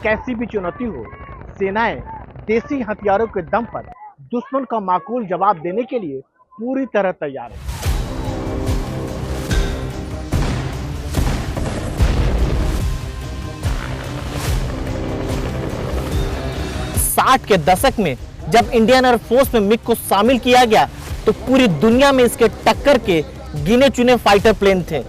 कैसी भी चुनौती हो, सेनाएं देसी हथियारों के दम पर दुश्मन का माकूल जवाब देने के लिए पूरी तरह तैयार है। 60 के दशक में जब इंडियन एयरफोर्स में मिग को शामिल किया गया तो पूरी दुनिया में इसके टक्कर के गिने चुने फाइटर प्लेन थे।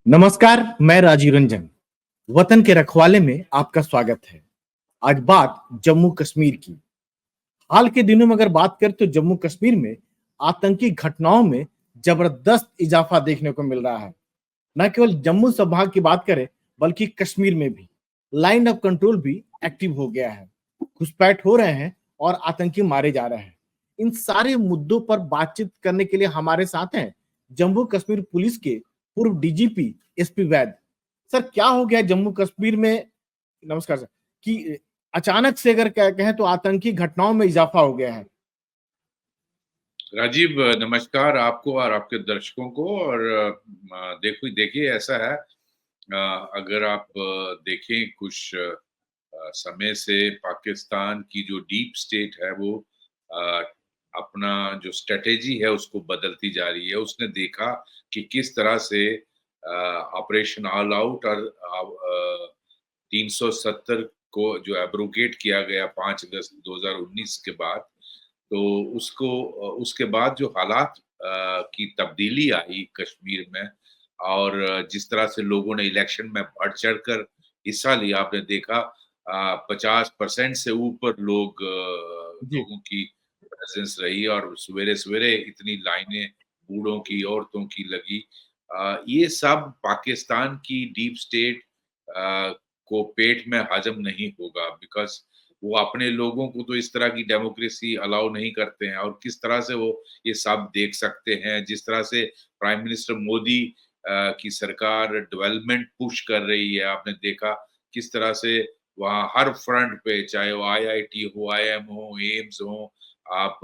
नमस्कार, मैं राजीव रंजन। वतन के रखवाले में आपका स्वागत है। आज बात जम्मू कश्मीर की। हाल के दिनों में अगर बात करें तो जम्मू कश्मीर में आतंकी घटनाओं में जबरदस्त इजाफा देखने को मिल रहा है। न केवल जम्मू संभाग की बात करें बल्कि कश्मीर में भी लाइन ऑफ कंट्रोल भी एक्टिव हो गया है। घुसपैठ हो रहे हैं और आतंकी मारे जा रहे हैं। इन सारे मुद्दों पर बातचीत करने के लिए हमारे साथ हैं जम्मू कश्मीर पुलिस के पूर्व डीजीपी एसपी वैद। सर, क्या हो गया जम्मू कश्मीर में, नमस्कार सर, कि अचानक से अगर कहें तो आतंकी घटनाओं में इजाफा हो गया है? राजीव, नमस्कार आपको और आपके दर्शकों को। और देखिए ऐसा है, अगर आप देखें कुछ समय से पाकिस्तान की जो डीप स्टेट है वो अपना जो स्ट्रेटेजी है उसको बदलती जा रही है। उसने देखा कि किस तरह से ऑपरेशन ऑल आउट और 370 को जो एब्रोगेट किया गया 5 अगस्त 2019 के बाद, तो उसके बाद जो हालात की तब्दीली आई कश्मीर में, और जिस तरह से लोगों ने इलेक्शन में बढ़ चढ़कर हिस्सा लिया, आपने देखा 50% से ऊपर लोगों की प्रेजेंस रही और सवेरे-सवेरे इतनी लाइनें बूढ़ों की, औरतों की लगी। ये सब पाकिस्तान की डीप स्टेट को पेट में हजम नहीं होगा, बिकॉज़ वो अपने लोगों को तो इस तरह की डेमोक्रेसी अलाउ नहीं करते हैं। और किस तरह से वो ये सब देख सकते हैं, जिस तरह से प्राइम मिनिस्टर मोदी की सरकार डेवलपमेंट पुश कर रही है। आपने देखा किस तरह से वहाँ हर फ्रंट पे, चाहे वो आईआईटी हो, आईएम हो, एम्स हो, आप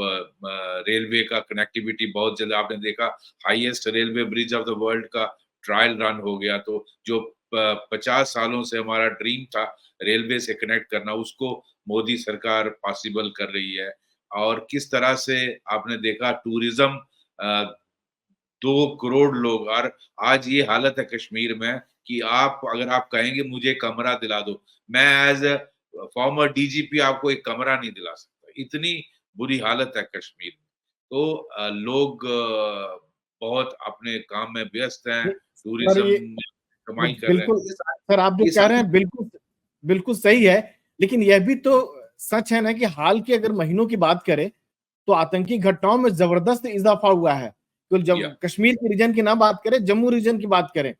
रेलवे का कनेक्टिविटी बहुत जल्द, आपने देखा highest railway bridge of the world का ट्रायल रन हो गया। तो जो 50 सालों से हमारा ड्रीम था रेलवे से कनेक्ट करना, उसको मोदी सरकार पॉसिबल कर रही है। और किस तरह से आपने देखा टूरिज्म, 2 करोड़ लोग, और आज ये हालत है कश्मीर में कि अगर आप कहेंगे मुझे कमरा दिला दो, मैं एज ए फॉर्मर डीजीपी आपको एक कमरा नहीं दिला सकता। इतनी बुरी हालत है कश्मीर में। तो लोग बहुत अपने काम में व्यस्त हैं, सर, टूरिज्म ये में कमाई कर रहे बिल्कुल हैं। सर, आप जो ये कह रहे सब हैं बिल्कुल बिल्कुल सही है। लेकिन यह भी तो सच है ना कि हाल के अगर महीनों की बात करें तो आतंकी घटनाओं में जबरदस्त इजाफा हुआ है। तो या जब कश्मीर के रीजन की ना बात करें, जम्मू रीजन की बात करें,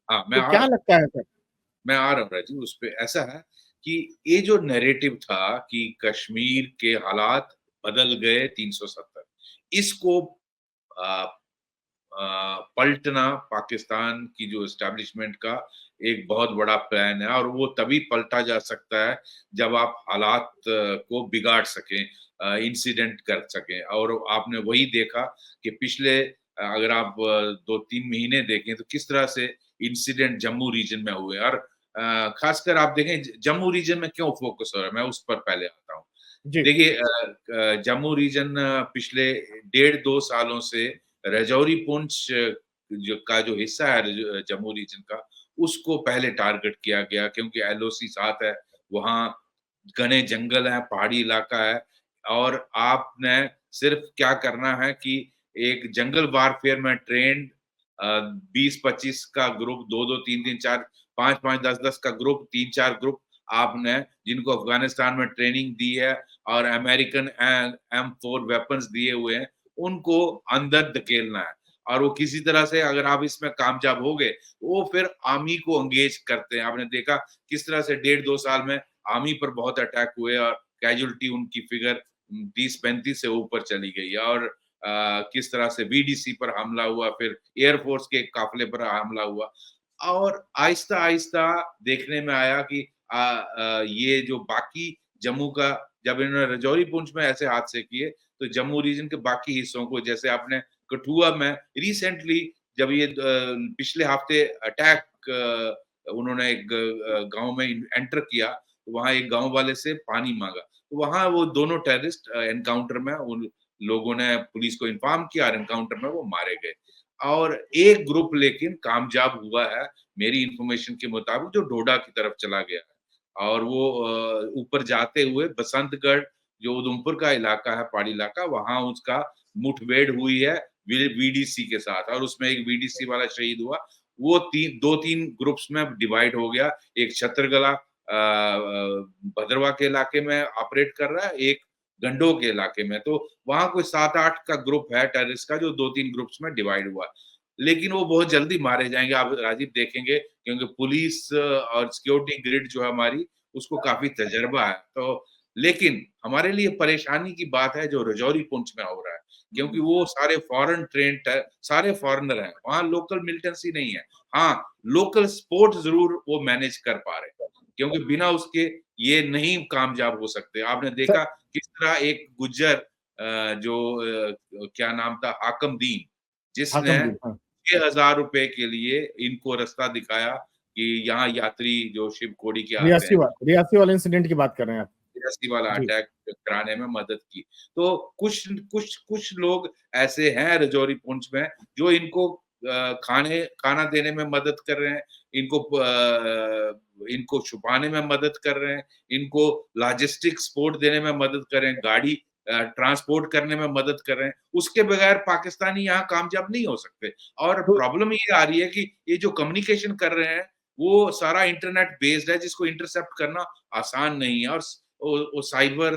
हाँ, तो क्या लगता है सर? मैं आ रहा हूँ राजीव उस पे। ऐसा है कि ये जो नैरेटिव था कि कश्मीर के हालात बदल गए 370, इसको आ, पलटना पाकिस्तान की जो एस्टेब्लिशमेंट का एक बहुत बड़ा प्लान है। और वो तभी पलटा जा सकता है जब आप हालात को बिगाड़ सकें, इंसिडेंट कर सकें। और आपने वही देखा कि पिछले अगर आप 2-3 महीने देखें तो किस तरह से इंसिडेंट जम्मू रीजन में हुए। और खासकर आप देखें जम्मू रीजन में क्यों फोकस हो रहा है, मैं उस पर पहले आता हूँ। जी। देखिए जम्मू रीजन पिछले 1.5-2 सालों से रजौरी पुंछ जो हिस्सा है जम्मू रीजन का, उसको पहले टारगेट किया गया क्योंकि एलओसी साथ है, वहाँ घने जंगल है, पहाड़ी इलाका है। और आपने सिर्फ क्या करना है कि एक जंगल वारफेयर में ट्रेंड 20-25 का ग्रुप, 2-2, 3-3, 4, 5-5, 10-10 का ग्रुप, 3-4 ग्रुप आपने, जिनको अफगानिस्तान में ट्रेनिंग दी है और अमेरिकन M4 वेपन्स दिए हुए हैं, उनको अंदर धकेलना है। और वो किसी तरह से अगर आप इसमें कामयाब हो गए, वो फिर आर्मी को एंगेज करते हैं। आपने देखा किस तरह से 1.5-2 साल में आर्मी पर बहुत अटैक हुए और कैजुअलिटी उनकी फिगर 30-35 से ऊपर चली गई है। और किस तरह से वीडीसी पर हमला हुआ, फिर एयरफोर्स के काफिले पर हमला हुआ, और आहिस्ता आहिस्ता देखने में आया कि ये जो बाकी जम्मू का, जब इन्होंने रजौरी पुंछ में ऐसे हादसे किए, तो जम्मू रीजन के बाकी हिस्सों को, जैसे आपने कठुआ में रिसेंटली जब ये पिछले हफ्ते अटैक उन्होंने एक गांव में एंटर किया, तो वहां एक गांव वाले से पानी मांगा, तो वहां वो दोनों टेररिस्ट एनकाउंटर में उन लोगों ने पुलिस को इन्फॉर्म किया और एनकाउंटर में वो मारे गए। और एक ग्रुप लेकिन कामयाब हुआ है मेरी इंफॉर्मेशन के मुताबिक, जो डोडा की तरफ चला गया है, और वो ऊपर जाते हुए बसंतगढ़, जो उधमपुर का इलाका है, पहाड़ी इलाका, वहां उसका मुठभेड़ हुई है वीडीसी के साथ, और उसमें एक वीडीसी वाला शहीद हुआ। वो दो तीन ग्रुप्स में डिवाइड हो गया। एक छतरगला भद्रवा के इलाके में ऑपरेट कर रहा है, एक गंडो के इलाके में। तो वहां कोई 7-8 का ग्रुप है टेररिस्ट का, जो 2-3 ग्रुप्स में डिवाइड हुआ, लेकिन वो बहुत जल्दी मारे जाएंगे, आप राजीव देखेंगे, क्योंकि पुलिस और सिक्योरिटी ग्रिड जो है हमारी, उसको काफी तजर्बा है। तो लेकिन हमारे लिए परेशानी की बात है जो रजौरी पुंछ में हो रहा है, क्योंकि वो सारे फॉरेन ट्रेंड है, सारे फॉरेनर हैं, वहां लोकल मिलिटेंसी नहीं है। हाँ, लोकल स्पोर्ट जरूर वो मैनेज कर पा रहे हैं, क्योंकि बिना उसके ये नहीं कामयाब हो सकते। आपने देखा किस तरह एक गुज्जर जो क्या नाम था, हाकम दीन, जिसने हाकम जी, हाँ। 6,000 रुपए के लिए इनको रास्ता दिखाया कि यहाँ यात्री जो शिव खोड़ी के आते हैं, रियासी वाले इंसिडेंट की बात कर रहे हैं आप? रियासी वाला जी। अटैक कराने में मदद की। तो कुछ लोग ऐसे हैं रजौरी पुंछ में, जो इनको खाना देने में मदद कर रहे हैं, इनको छुपाने में मदद कर रहे हैं, इनको लॉजिस्टिक सपोर्ट देने में मदद कर रहे हैं, गाड़ी ट्रांसपोर्ट करने में मदद कर रहे हैं। उसके बगैर पाकिस्तानी यहाँ कामयाब नहीं हो सकते। और तो प्रॉब्लम ये आ रही है कि ये जो कम्युनिकेशन कर रहे हैं, वो सारा इंटरनेट बेस्ड है, जिसको इंटरसेप्ट करना आसान नहीं है, और वो साइबर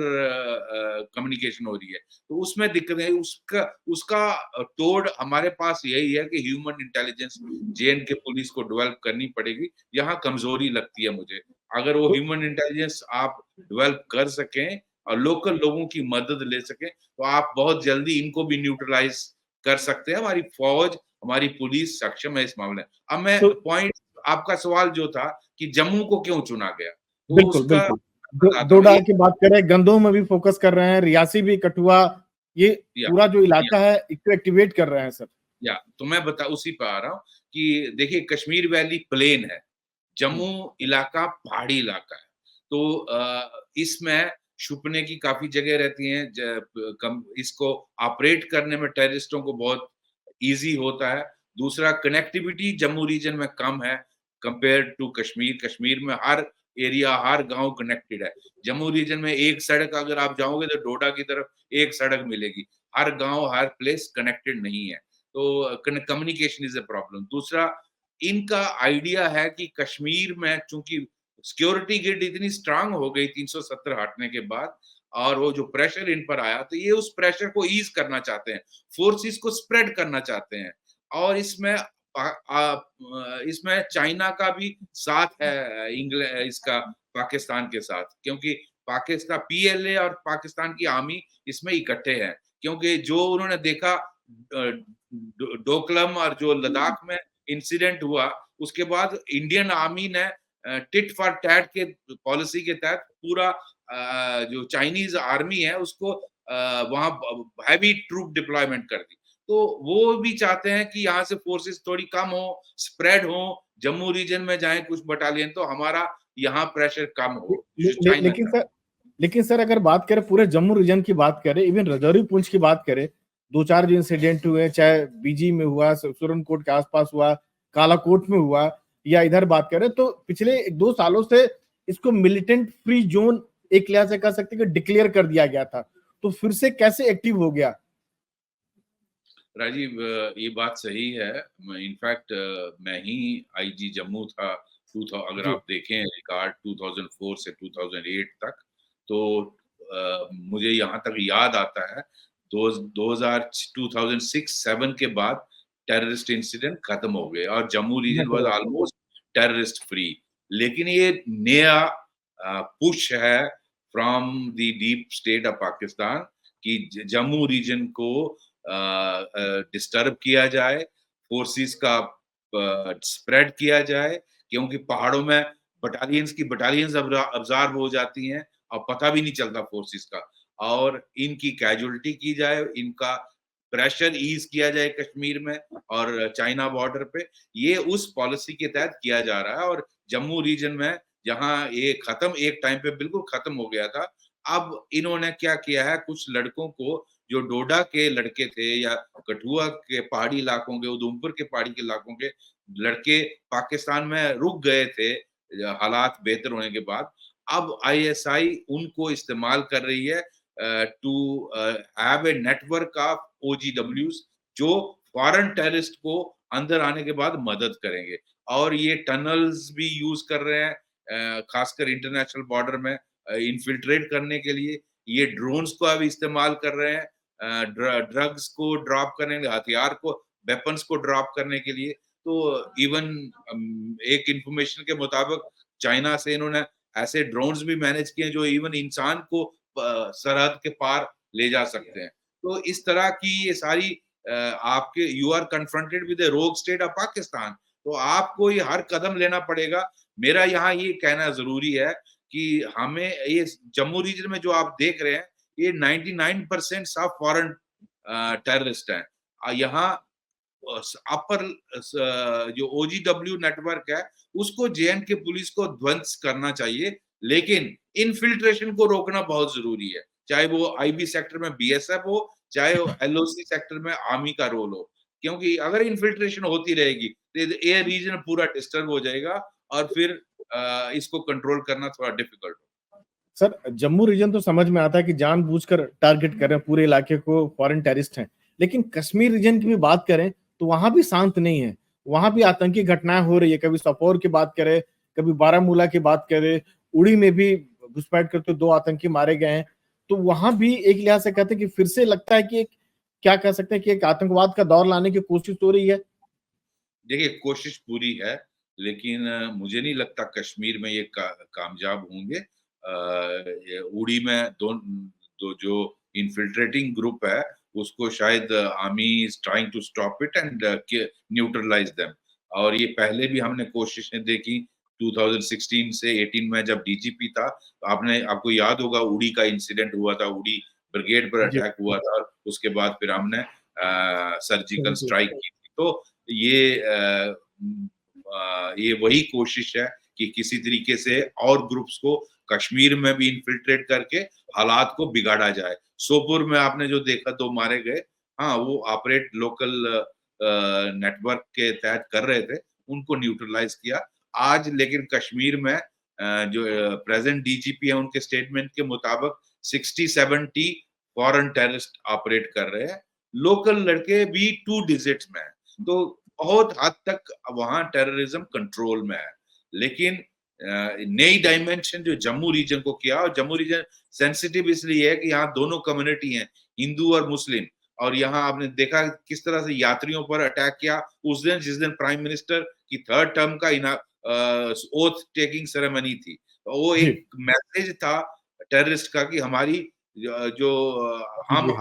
कम्युनिकेशन हो रही है, तो उसमें दिक्कत है। उसका उसका तोड़ हमारे पास यही है कि ह्यूमन इंटेलिजेंस जेएन के पुलिस को डेवलप करनी पड़ेगी। यहाँ कमजोरी लगती है मुझे। अगर वो ह्यूमन इंटेलिजेंस आप डेवलप कर सकें और लोकल लोगों की मदद ले सकें, तो आप बहुत जल्दी इनको भी न्यूट्रलाइज कर सकते हैं। हमारी फौज, हमारी पुलिस सक्षम है इस मामले में। अब मैं तो पॉइंट, आपका सवाल जो था कि जम्मू को क्यों चुना गया, तो बिल्कुल, उसका बिल्कुल। बताता हूँ। डोडा की बात करें, गंदोह में भी फोकस कर रहे हैं, रियासी भी, कठुआ, ये या पूरा जो या इलाका है इसको एक्टिवेट कर रहे हैं सर। या तो मैं उसी पे आ रहा हूँ कि देखिए, कश्मीर वैली प्लेन है, हुँ। जम्मू इलाका पहाड़ी इलाका है, तो इसमें छुपने की काफी जगह रहती हैं। इसको ऑपरेट करने में टेररिस्टों को बहुत इजी होता है। दूसरा, कनेक्टिविटी जम्मू रीजन में कम है कंपेयर टू कश्मीर। कश्मीर में हर एरिया, हर गांव कनेक्टेड है। जम्मू रीजन में एक सड़क, अगर आप जाओगे तो डोडा की तरफ एक सड़क मिलेगी, हर गांव, हर प्लेस कनेक्टेड नहीं है। तो कम्युनिकेशन इज अ प्रॉब्लम। दूसरा, इनका आइडिया है कि कश्मीर में चूंकि सिक्योरिटी ग्रिड इतनी स्ट्रांग हो गई 370 हटने के बाद, और वो जो प्रेशर इन पर आया, तो ये उस प्रेशर को ईज करना चाहते हैं, फोर्सेस को स्प्रेड करना चाहते हैं। और इसमें चाइना का भी साथ है, इंग्लैंड इसका पाकिस्तान के साथ, क्योंकि पाकिस्तान पीएलए और पाकिस्तान की आर्मी इसमें इकट्ठे हैं। क्योंकि जो उन्होंने देखा डोकलम और जो लद्दाख में इंसिडेंट हुआ, उसके बाद इंडियन आर्मी ने टिट फॉर टैट के पॉलिसी के तहत पूरा जो चाइनीज आर्मी है उसको वहां हैवी ट्रूप डिप्लॉयमेंट कर दी। तो वो भी चाहते हैं कि यहाँ से फोर्सेस थोड़ी कम हो, स्प्रेड हो, जम्मू रीजन में जाए कुछ बटालियन, तो हमारा यहाँ प्रेशर कम हो, ले, जो ले, चाइना लेकिन का। सर लेकिन सर अगर बात करें पूरे जम्मू रीजन की बात करें, इवन रजौरी पुंछ की बात करें, 2-4 जो इंसिडेंट हुए, चाहे बीजी में हुआ, सुरनकोट के आसपास हुआ, कालाकोट में हुआ, या इधर बात करें, तो पिछले 1-2 सालों से इसको मिलिटेंट फ्री जोन एक लिहाज से कह सकते हैं कि डिक्लेयर कर दिया गया था, तो फिर से कैसे एक्टिव हो गया? राजीव, ये बात सही है। इनफैक्ट मैं ही आईजी जम्मू था। अगर जी। आप देखें रिकॉर्ड 2004 से 2008 तक, तो मुझे यहाँ तक याद आता है 2006-7 के बाद टेररिस्ट इंसिडेंट खत्म हो गए और Jammu region was almost terrorist free. लेकिन ये नया पुश है from the deep state of Pakistan कि जम्मू रीजन को डिस्टर्ब किया जाए, फोर्सेस का स्प्रेड किया जाए, क्योंकि पहाड़ों में बटालियंस अब्जॉर्ब हो जाती हैं और पता भी नहीं चलता फोर्सेस का, और इनकी कैजुअलिटी की जाए, इनका प्रेशर ईज किया जाए कश्मीर में और चाइना बॉर्डर पे। ये उस पॉलिसी के तहत किया जा रहा है। और जम्मू रीजन में जहां ये खत्म, एक टाइम पे बिल्कुल खत्म हो गया था, अब इन्होंने क्या किया है, कुछ लड़कों को जो डोडा के लड़के थे या कठुआ के पहाड़ी इलाकों के, उधमपुर के पहाड़ी के इलाकों के लड़के पाकिस्तान में रुक गए थे हालात बेहतर होने के बाद, अब आईएसआई उनको इस्तेमाल कर रही है to have a network of ओजीडब्ल्यूज जो फॉरेन टेररिस्ट को अंदर आने के बाद मदद करेंगे। और ये टनल्स भी यूज कर रहे हैं, खासकर इंटरनेशनल बॉर्डर में इन्फिल्ट्रेट करने के लिए। ये ड्रोन्स को अब इस्तेमाल कर रहे हैं ड्रग्स को ड्रॉप करने के लिए, हथियार को, वेपन्स को ड्रॉप करने के लिए। तो इवन एक इंफॉर्मेशन के मुताबिक चाइना से इन्होंने ऐसे ड्रोन्स भी मैनेज किए जो इवन इंसान को सरहद के पार ले जा सकते हैं। तो इस तरह की ये सारी आपके यू आर कन्फ्रंटेड विद रोग स्टेट ऑफ पाकिस्तान, तो आपको ये हर कदम लेना पड़ेगा। मेरा यहाँ ये कहना जरूरी है कि हमें ये जम्मू रीजन में जो आप देख रहे हैं, ये 99% सब फॉरेन टेररिस्ट हैं। यहाँ अपर जो ओजीडब्ल्यू नेटवर्क है उसको जेएनके पुलिस को ध्वंस करना चाहिए, लेकिन इनफिल्ट्रेशन को रोकना बहुत जरूरी है, चाहे वो आईबी सेक्टर में बीएसएफ हो, चाहे वो एलओसी सेक्टर में आर्मी का रोल हो। क्योंकि अगर इनफिल्ट्रेशन होती रहेगी तो ये रीजन पूरा डिस्टर्ब हो जाएगा और फिर इसको कंट्रोल करना थोड़ा डिफिकल्ट हो। सर, जम्मू रीजन तो समझ में आता है कि जानबूझकर टारगेट कर रहे हैं पूरे इलाके को, फॉरेन टेररिस्ट हैं, लेकिन कश्मीर रीजन की भी बात करें तो वहां भी शांत नहीं है। वहां भी आतंकी घटनाएं हो रही है, कभी सोपोर की बात करें, कभी बारामूला की बात करें, उड़ी में भी घुसपैठ करते 2 आतंकी मारे गए हैं। तो वहां भी एक लिहाज से कहते हैं कि फिर से लगता है कि क्या कह सकते हैं कि एक आतंकवाद का दौर लाने की कोशिश हो रही है। देखिए, कोशिश पूरी है, लेकिन मुझे नहीं लगता कश्मीर में ये कामयाब होंगे। उड़ी में दो जो इन्फिल्ट्रेटिंग ग्रुप है उसको शायद army is trying to stop it and neutralise them. और ये पहले भी हमने कोशिशें देखी 2016 से 18 में जब डीजीपी था, तो आपको याद होगा उड़ी का इंसिडेंट हुआ था, उड़ी ब्रिगेड पर अटैक हुआ था और उसके बाद फिर हमने सर्जिकल स्ट्राइक की थी। तो ये वही कोशिश है कि किसी तरीके से और ग्रुप्स को कश्मीर में भी इन्फिल्ट्रेट करके हालात को बिगाड़ा जाए। सोपुर में आपने जो देखा 2 मारे गए, हाँ, वो ऑपरेट लोकल नेटवर्क के तहत कर रहे थे, उनको न्यूट्रलाइज किया। आज लेकिन कश्मीर में जो प्रेजेंट डीजीपी है उनके स्टेटमेंट के मुताबिक 60-70 फॉरेन टेररिस्ट ऑपरेट कर रहे हैं, लोकल लड़के भी 2 डिजिट्स में है। तो बहुत हद तक वहां टेररिज्म कंट्रोल में है। लेकिन नई डायमेंशन जो जम्मू रीजन को किया, और जम्मू रीजन सेंसिटिव इसलिए है कि यहाँ दोनों कम्युनिटी हैं, हिंदू और मुस्लिम। और यहाँ आपने देखा किस तरह से यात्रियों पर अटैक किया उस दिन जिस दिन प्राइम मिनिस्टर की 3rd टर्म का ओथ टेकिंग सेरेमनी थी। वो एक मैसेज था टेररिस्ट का कि हमारी जो हम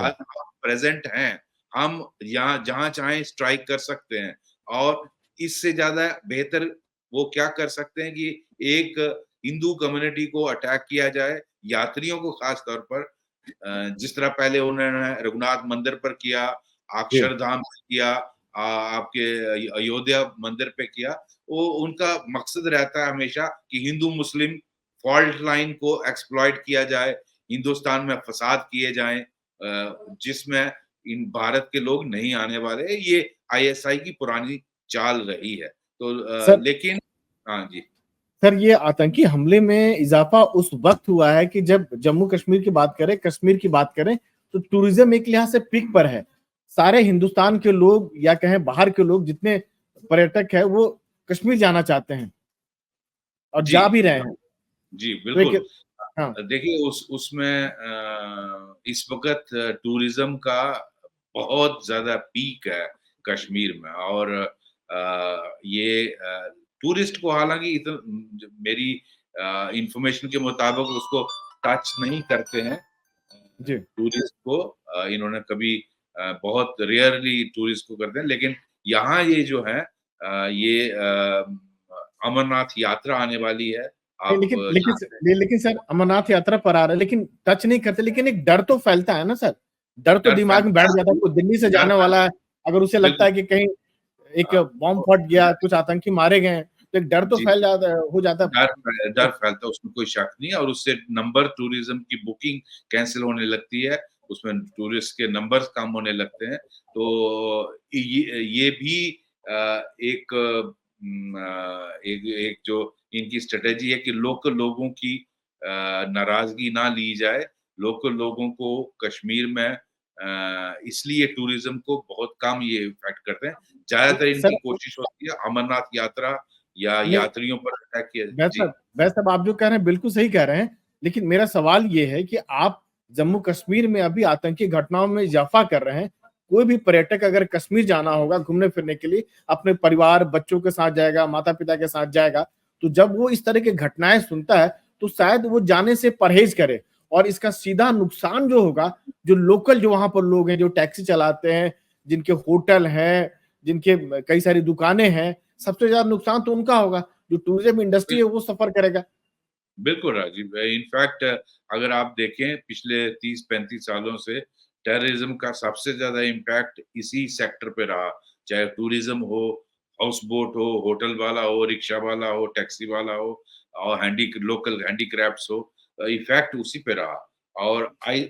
प्रेजेंट हैं, हम यहाँ जहां चाहें स्ट्राइक कर सकते हैं। और इससे ज्यादा बेहतर वो क्या कर सकते हैं कि एक हिंदू कम्युनिटी को अटैक किया जाए, यात्रियों को खास तौर पर, जिस तरह पहले उन्होंने रघुनाथ मंदिर पर किया, अक्षरधाम पर किया, आपके अयोध्या मंदिर पे किया। वो उनका मकसद रहता है हमेशा कि हिंदू मुस्लिम फॉल्ट लाइन को एक्सप्लॉइट किया जाए, हिंदुस्तान में फसाद किए जाएं, जिसमें इन भारत के लोग नहीं आने वाले। ये आईएसआई की पुरानी चाल रही है। तो लेकिन हाँ जी सर, ये आतंकी हमले में इजाफा उस वक्त हुआ है कि जब जम्मू कश्मीर की बात करें, कश्मीर की बात करें, तो टूरिज्म एक लिहाज से पीक पर है। सारे हिंदुस्तान के लोग या कहें बाहर के लोग, जितने पर्यटक है, वो कश्मीर जाना चाहते हैं और जा भी रहे हैं। जी बिल्कुल। हाँ। देखिए उसमें इस वक्त टूरिज्म का बहुत ज्यादा पीक है कश्मीर में। और ये टूरिस्ट को हालांकि मेरी इंफॉर्मेशन के मुताबिक उसको टच नहीं करते हैं। टूरिस्ट को इन्होंने कभी बहुत रेयरली टूरिस्ट को करते हैं, लेकिन यहाँ ये जो है ये अमरनाथ यात्रा आने वाली है। नहीं, आप लेकिन सर अमरनाथ यात्रा पर आ रहा है, लेकिन टच नहीं करते, लेकिन एक डर तो फैलता है ना सर। डर तो डर दिमाग में फैलता बैठ है, जाता है, कोई दिल्ली से डर जाने वाला है, अगर उसे लगता है बिल्कुल। कि कहीं एक हाँ, बॉम्ब फट गया, कुछ आतंकी मारे गए हैं, तो एक डर तो जी, फैल जाता है, हो जाता है। डर फैलता है, उसमें कोई शक नहीं है, और उससे नंबर टूरिज्म की बुकिंग कैंसल होने लगती है, उसमें टूरिस्ट के नंबर्स कम होने लगते हैं। तो ये भी एक एक जो इनकी स्ट्रेटेजी है कि लोकल लोगों की नाराजगी ना ली जाए। लोकल लोगों को कश्मीर में इसलिए टूरिज्म को बहुत कम ये इफेक्ट करते हैं। ज्यादातर इनकी सर कोशिश होती है अमरनाथ यात्रा या नहीं, यात्रियों पर अटैक किया। वैसा जी, वैसा आप जो कह रहे हैं बिल्कुल सही कह रहे हैं, लेकिन मेरा सवाल ये है कि आप जम्मू कश्मीर में अभी आतंकी घटनाओं में इजाफा कर रहे हैं। कोई भी पर्यटक अगर कश्मीर जाना होगा घूमने फिरने के लिए, अपने परिवार बच्चों के साथ जाएगा, माता पिता के साथ जाएगा, तो जब वो इस तरह की घटनाएं सुनता है तो शायद वो जाने से परहेज करे। और इसका सीधा नुकसान जो होगा, जो लोकल जो वहां पर लोग हैं, जो टैक्सी चलाते हैं, जिनके होटल हैं, जिनके कई सारी दुकानें हैं, सबसे ज्यादा नुकसान तो उनका होगा। जो टूरिज्म इंडस्ट्री है वो सफर करेगा। बिल्कुल राजीव। इनफैक्ट अगर आप देखें पिछले 30-35 सालों से टेररिज्म का सबसे ज्यादा इम्पैक्ट इसी सेक्टर पे रहा, चाहे टूरिज्म हो, हाउस बोट हो, होटल वाला हो, रिक्शा वाला हो, टैक्सी वाला हो, और लोकल हैंडीक्राफ्ट्स हो, इफेक्ट उसी पे रहा। और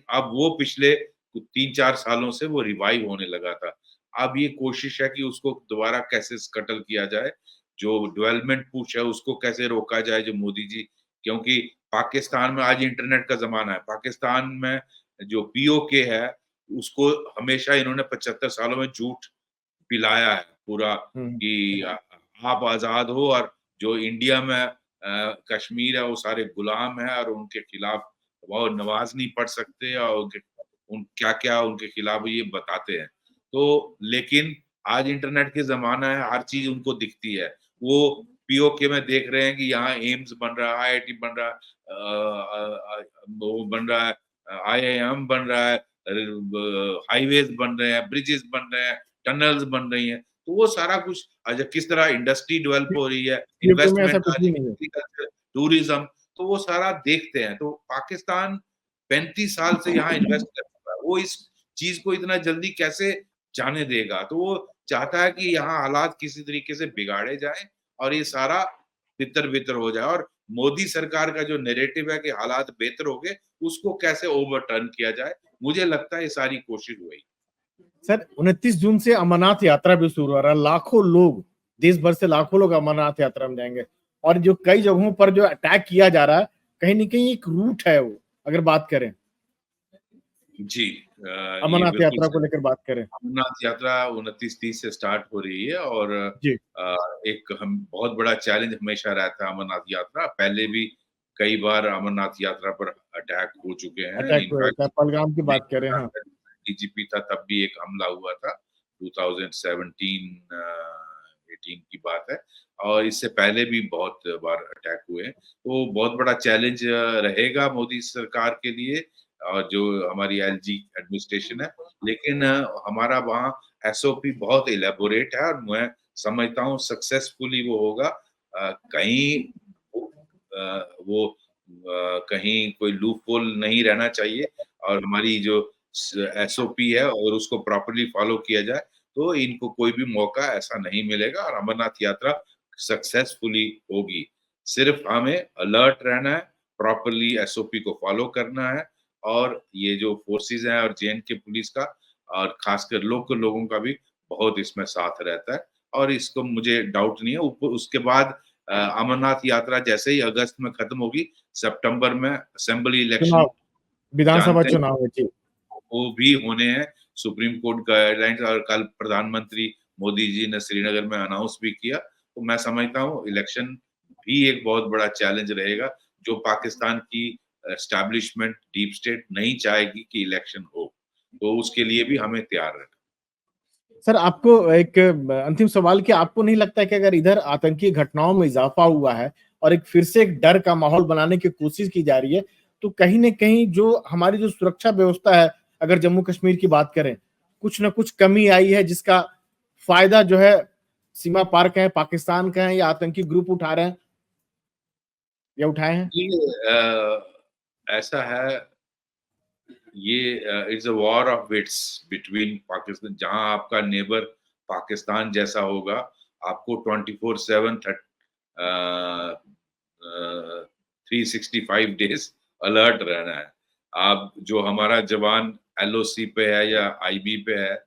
अब वो पिछले 3-4 सालों से वो रिवाइव होने लगा था। अब ये कोशिश है कि उसको दोबारा कैसे स्कटल किया जाए, जो डेवलपमेंट पुश है उसको कैसे रोका जाए, जो मोदी जी, क्योंकि पाकिस्तान में आज इंटरनेट का ज़माना है। पाकिस्तान में जो पीओके है, उसको हमेशा इन्होंने 75 सालों में झूठ पिलाया है पूरा, हम्म। कि आप आज़ाद हो, और जो इंडिया में कश्मीर है वो सारे गुलाम हैं, और उनके खिलाफ वो नमाज़ नहीं पढ़ सकते, और उन क्या-क्या उनके खिलाफ ये बताते हैं। तो लेकिन आज इंटरनेट के ज़माना है, हर चीज़ उनको दिखती है। वो पीओके में देख रहे हैं कि यहाँ एम्स बन रहा है, आईआईटी बन रहा है, वो बन रहा है, आईआईएम बन रहा है, हाईवेज बन रहे हैं, ब्रिजेस बन रहे हैं, टनल्स बन रही हैं। तो वो सारा कुछ आज किस तरह इंडस्ट्री डेवलप हो रही है, पीओके में ऐसा इन्वेस्टमेंट आ कुछ रही भी है, नहीं है। एग्रीकल्चर, टूरिज्म, तो वो सारा देखते हैं। तो पाकिस्तान 35 साल से यहाँ इन्वेस्ट कर चुका है। वो इस चीज़ को इतना जल्दी कैसे जाने देगा? तो वो चाहता है कि यहाँ हालात किसी तरीके से बिगाड़े जाएँ और ये सारा तितर-बितर हो जाए, और मोदी सरकार का जो नैरेटिव है कि हालात बेहतर हो गए, उसको कैसे ओवरटर्न किया जाए, मुझे लगता है ये सारी कोशिश वही। सर 29 जून से अमरनाथ यात्रा भी शुरू हो रहा है। लाखों लोग, देश भर से लाखों लोग अमरनाथ यात्रा में जाएंगे। और जो कई जगहों पर जो अटैक किया जा रहा है, कहीं न कहीं एक रूट है वो, अगर बात करें जी, ये अमरनाथ बिल्कुल यात्रा को सही। लेकर बात करें। अमरनाथ यात्रा 29-30 से स्टार्ट हो रही है, और जी, एक हम बहुत बड़ा चैलेंज हमेशा रहता है अमरनाथ यात्रा। पहले भी कई बार अमरनाथ यात्रा पर अटैक हो चुके हैं। अटैक हुआ था, इनफैक्ट पहलगाम की बात करें, हाँ। डीजीपी था तब भी एक हमला हुआ था, 2017 18 की बात है, और इससे पहले भी बहुत बार अटैक हुए हैं। तो बहुत बड़ा चैलेंज रहेगा मोदी सरकार के लिए, और जो हमारी एलजी एडमिनिस्ट्रेशन है। लेकिन हमारा वहाँ एसओपी बहुत इलैबोरेट है, और मैं समझता हूँ सक्सेसफुली वो होगा। कहीं वो कहीं कोई लूप होल नहीं रहना चाहिए, और हमारी जो एसओपी है और उसको प्रॉपर्ली फॉलो किया जाए, तो इनको कोई भी मौका ऐसा नहीं मिलेगा, और अमरनाथ यात्रा सक्सेसफुली होगी। सिर्फ हमें अलर्ट रहना है, प्रॉपर्ली एसओपी को फॉलो करना है, और ये जो फोर्सेस हैं और जेएनके पुलिस का और खासकर लोकल लोगों का भी बहुत इसमें साथ रहता है, और इसको मुझे डाउट नहीं है। उसके बाद अमरनाथ यात्रा जैसे ही अगस्त में खत्म होगी, सितंबर में असेंबली इलेक्शन चुनाव, विधानसभा जानते हैं, चुनाव है, जी। वो भी होने हैं। सुप्रीम कोर्ट गाइडलाइंस, और कल प्रधानमंत्री मोदी जी ने श्रीनगर में अनाउंस भी किया। तो मैं समझता हूँ इलेक्शन भी एक बहुत बड़ा चैलेंज रहेगा, जो पाकिस्तान की एस्टैब्लिशमेंट डीप स्टेट नहीं चाहेगी कि इलेक्शन हो। तो उसके लिए भी हमें तैयार रहना। सर आपको एक अंतिम सवाल, कि आपको नहीं लगता है कि अगर इधर आतंकी घटनाओं में इजाफा हुआ है और एक फिर से एक डर का माहौल बनाने की कोशिश की जा रही है, तो कहीं न कहीं जो हमारी जो सुरक्षा व्यवस्था है, अगर जम्मू कश्मीर की बात करें, कुछ ना कुछ कमी आई है जिसका फायदा जो है सीमा पार का है, पाकिस्तान का है, या आतंकी ग्रुप उठा रहे हैं या उठाए हैं? ऐसा है, ये it's a war of wits between Pakistan. जहां आपका नेबर पाकिस्तान जैसा होगा, आपको 24/7 365 डेज अलर्ट रहना है। आप जो हमारा जवान एलओसी पे है या आईबी पे है,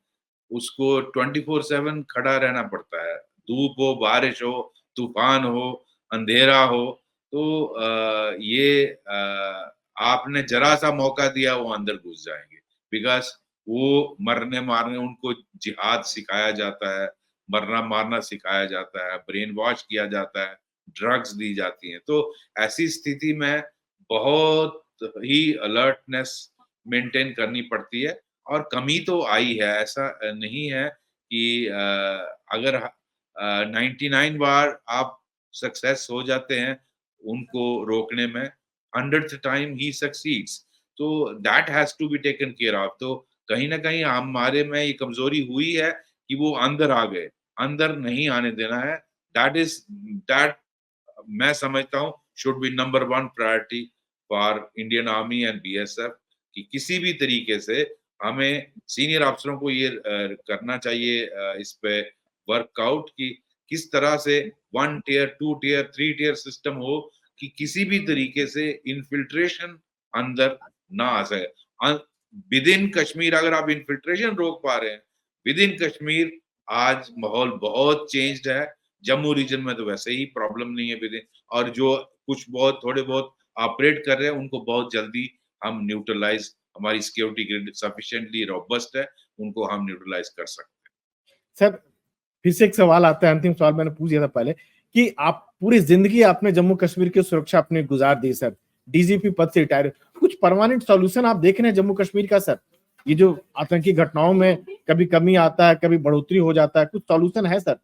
उसको 24/7 खड़ा रहना पड़ता है। धूप हो, बारिश हो, तूफान हो, अंधेरा हो, तो आपने जरा सा मौका दिया, वो अंदर घुस जाएंगे। बिकॉज वो मरने मारने, उनको जिहाद सिखाया जाता है, मरना मारना सिखाया जाता है, ब्रेन वॉश किया जाता है, ड्रग्स दी जाती हैं। तो ऐसी स्थिति में बहुत ही अलर्टनेस मेंटेन करनी पड़ती है, और कमी तो आई है। ऐसा नहीं है कि अगर 99 बार आप सक्सेस हो जाते हैं उनको रोकने में, 100th टाइम ही सक्सीड्स, तो that has to be taken care of. तो कहीं ना कहीं हमारे में ये कमजोरी हुई है कि वो अंदर आ गए, अंदर नहीं आने देना है। दैट मैं समझता हूँ should be number 1 priority for Indian army and BSF, कि किसी भी तरीके से हमें सीनियर अफसरों को ये करना चाहिए, इस पे वर्कआउट की किस तरह से 1 टियर 2 टियर 3 टियर सिस्टम हो, कि किसी भी तरीके से इन्फिल्ट्रेशन अंदर ना आ सके। विद इन कश्मीर अगर आप इन्फिल्ट्रेशन रोक पा रहे हैं विद इन कश्मीर, आज माहौल बहुत चेंज्ड है। जम्मू रीजन में तो वैसे ही प्रॉब्लम नहीं है विद इन, और जो कुछ बहुत थोड़े बहुत ऑपरेट कर रहे हैं उनको बहुत जल्दी हम न्यूट्रलाइज, हमारी सिक्योरिटी ग्रिड सफिशिएंटली रोबस्ट है, उनको हम न्यूट्रलाइज कर सकते हैं। सर फिर से एक सवाल आता है, अंतिम सवाल मैंने पूछ दिया था पहले, कि आप पूरी जिंदगी आपने जम्मू कश्मीर की सुरक्षा अपने गुजार दी सर, डीजीपी पद से रिटायर, कुछ परमानेंट सॉल्यूशन आप देख रहे हैं जम्मू कश्मीर का सर? ये जो आतंकी घटनाओं में कभी कमी आता है, कभी बढ़ोतरी हो जाता है, कुछ सॉल्यूशन है सर?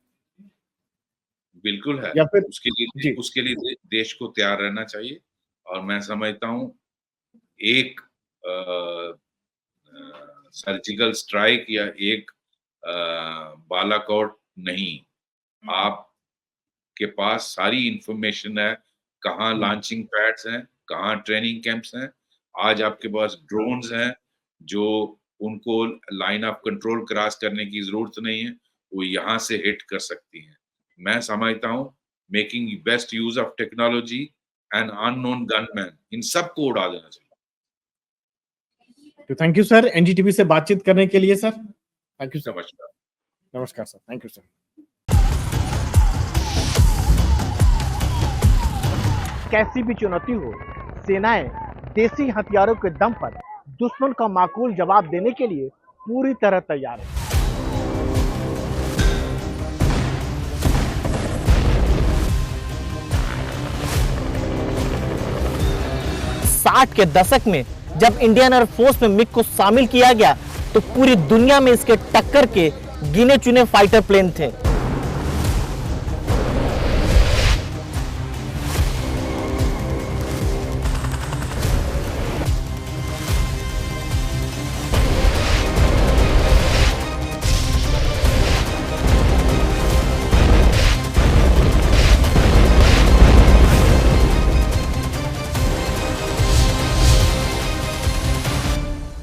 बिल्कुल है, या फिर उसके लिए देश को तैयार रहना चाहिए। और मैं समझता हूँ एक सर्जिकल स्ट्राइक या एक बालाकोट नहीं, आपके पास सारी इंफॉर्मेशन है, कहाँ लॉन्चिंग पैड्स हैं, कहाँ ट्रेनिंग कैंप्स हैं। आज आपके पास ड्रोन्स हैं जो उनको लाइन ऑफ कंट्रोल क्रॉस करने की जरूरत नहीं है, वो यहाँ से हिट कर सकती हैं। मैं समझता हूँ making best use of technology and unknown gunman, इन सबको उड़ा देना चाहिए। तो थैंक यू सर एनडीटीवी से बातचीत करने के लिए सर। Thank you sir. नमस्कार। नमस्कार सर, थैंक यू सर। कैसी भी चुनौती हो, सेनाएं देसी हथियारों के दम पर दुश्मन का माकूल जवाब देने के लिए पूरी तरह तैयार है। 60 के दशक में जब इंडियन एयरफोर्स में मिग को शामिल किया गया तो पूरी दुनिया में इसके टक्कर के गिने चुने फाइटर प्लेन थे।